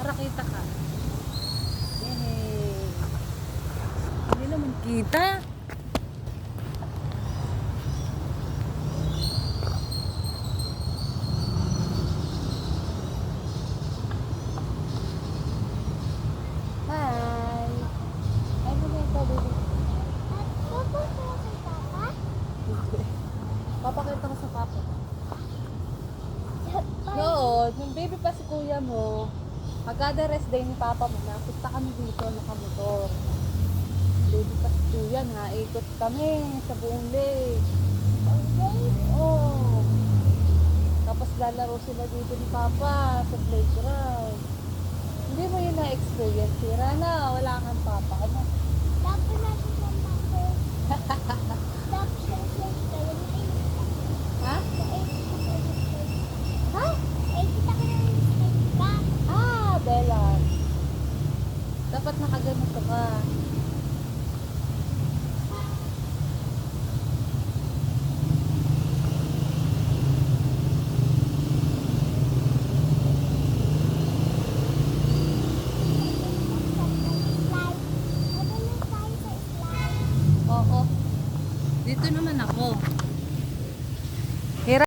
Para kita ka. Yay! Hindi naman kita. Hi! Ano na ito, baby? Papakita ko sa papa. Noon, yung baby pa si kuya mo, pagkada rest day ni papa mo, napunta kami dito, nakamotor. Baby pa si kuya, naikot kami sa buong lake. Oo. Tapos lalaro sila dito ni papa sa playground. Hindi mo yun na-experience, Sira na, wala kang papa. Ano? Ha? Ha? Ah, Bella. Dapat nakaganito ka. Oo. Dito naman ako.